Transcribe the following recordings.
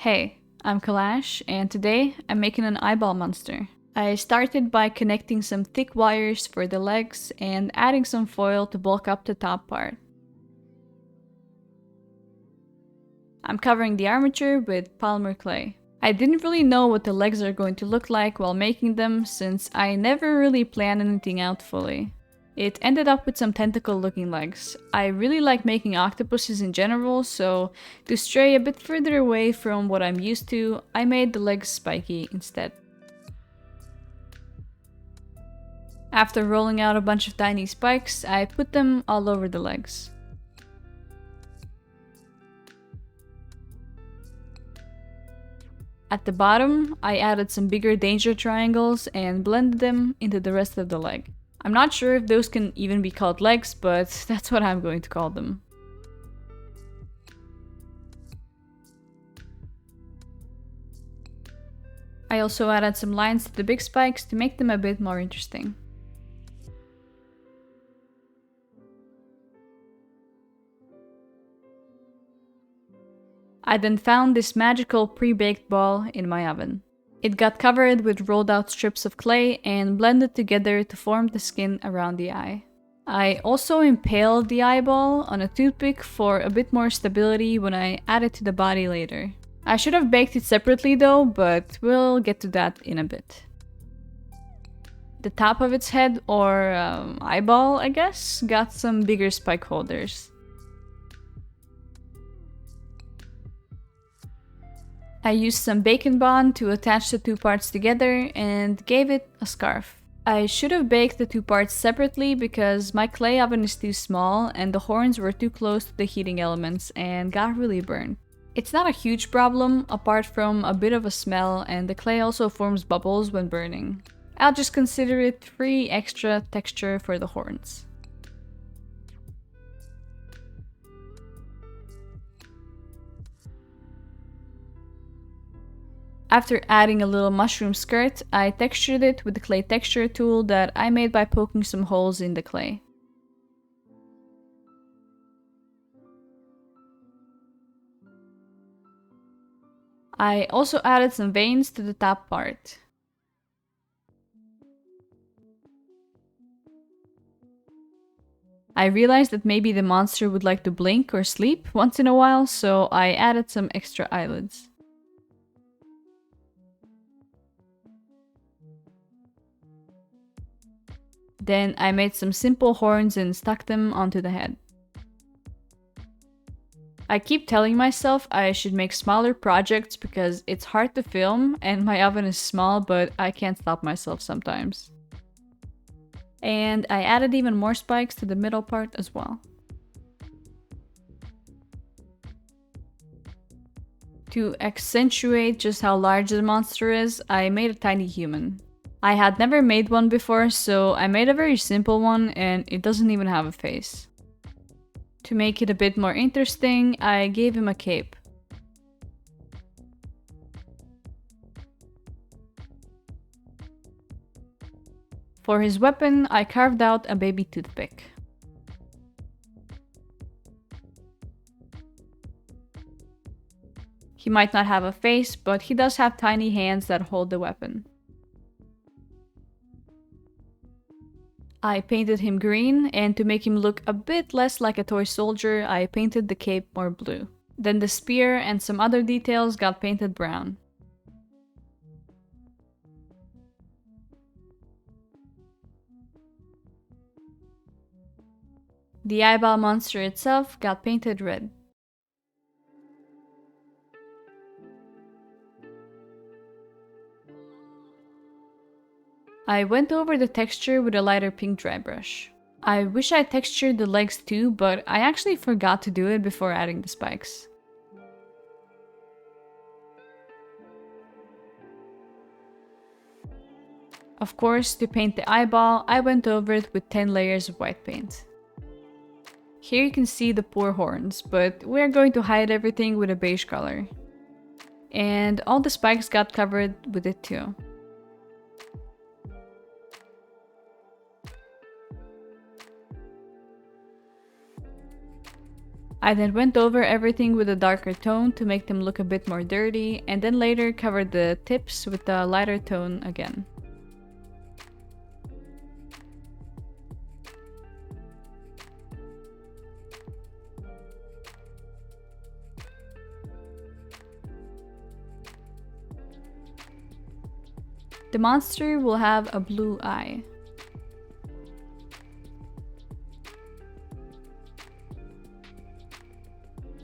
Hey, I'm Kalash, and today I'm making an eyeball monster. I started by connecting some thick wires for the legs and adding some foil to bulk up the top part. I'm covering the armature with polymer clay. I didn't really know what the legs are going to look like while making them since I never really planned anything out fully. It ended up with some tentacle looking legs. I really like making octopuses in general, so to stray a bit further away from what I'm used to, I made the legs spiky instead. After rolling out a bunch of tiny spikes, I put them all over the legs. At the bottom, I added some bigger danger triangles and blended them into the rest of the leg. I'm not sure if those can even be called legs, but that's what I'm going to call them. I also added some lines to the big spikes to make them a bit more interesting. I then found this magical pre-baked ball in my oven. It got covered with rolled out strips of clay and blended together to form the skin around the eye. I also impaled the eyeball on a toothpick for a bit more stability when I add it to the body later. I should have baked it separately though, but we'll get to that in a bit. The top of its head, or eyeball I guess, got some bigger spike holders. I used some bacon bond to attach the two parts together and gave it a scarf. I should have baked the two parts separately because my clay oven is too small and the horns were too close to the heating elements and got really burned. It's not a huge problem apart from a bit of a smell, and the clay also forms bubbles when burning. I'll just consider it free extra texture for the horns. After adding a little mushroom skirt, I textured it with the clay texture tool that I made by poking some holes in the clay. I also added some veins to the top part. I realized that maybe the monster would like to blink or sleep once in a while, so I added some extra eyelids. Then I made some simple horns and stuck them onto the head. I keep telling myself I should make smaller projects because it's hard to film and my oven is small, but I can't stop myself sometimes. And I added even more spikes to the middle part as well. To accentuate just how large the monster is, I made a tiny human. I had never made one before, so I made a very simple one and it doesn't even have a face. To make it a bit more interesting, I gave him a cape. For his weapon, I carved out a baby toothpick. He might not have a face, but he does have tiny hands that hold the weapon. I painted him green, and to make him look a bit less like a toy soldier, I painted the cape more blue. Then the spear and some other details got painted brown. The eyeball monster itself got painted red. I went over the texture with a lighter pink dry brush. I wish I textured the legs too, but I actually forgot to do it before adding the spikes. Of course, to paint the eyeball, I went over it with 10 layers of white paint. Here you can see the poor horns, but we're going to hide everything with a beige color. And all the spikes got covered with it too. I then went over everything with a darker tone to make them look a bit more dirty, and then later covered the tips with a lighter tone again. The monster will have a blue eye.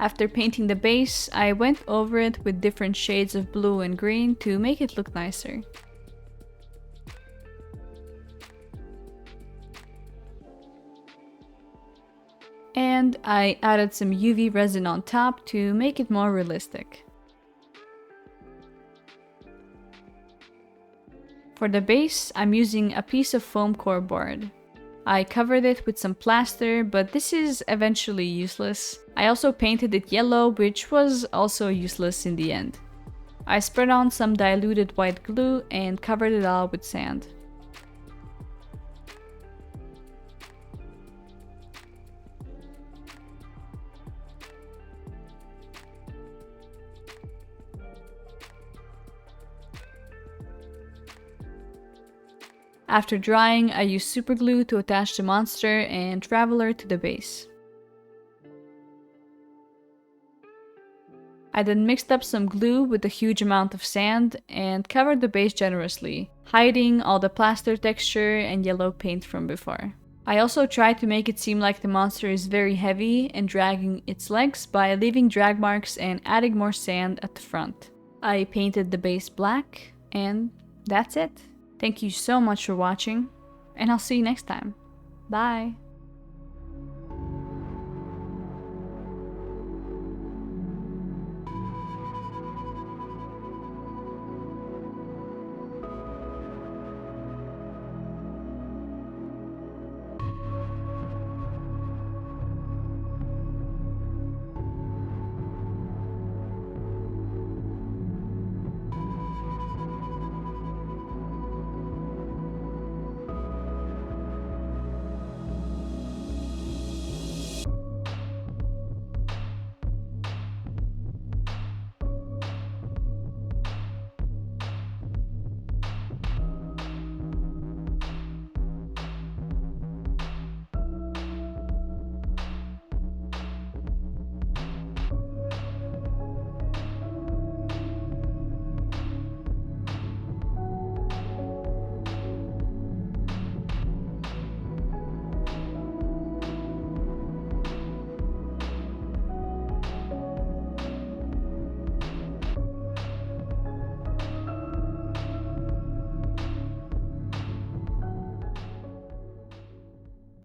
After painting the base, I went over it with different shades of blue and green to make it look nicer. And I added some UV resin on top to make it more realistic. For the base, I'm using a piece of foam core board. I covered it with some plaster, but this is eventually useless. I also painted it yellow, which was also useless in the end. I spread on some diluted white glue and covered it all with sand. After drying, I used superglue to attach the monster and Traveler to the base. I then mixed up some glue with a huge amount of sand and covered the base generously, hiding all the plaster texture and yellow paint from before. I also tried to make it seem like the monster is very heavy and dragging its legs by leaving drag marks and adding more sand at the front. I painted the base black, and that's it. Thank you so much for watching, and I'll see you next time. Bye!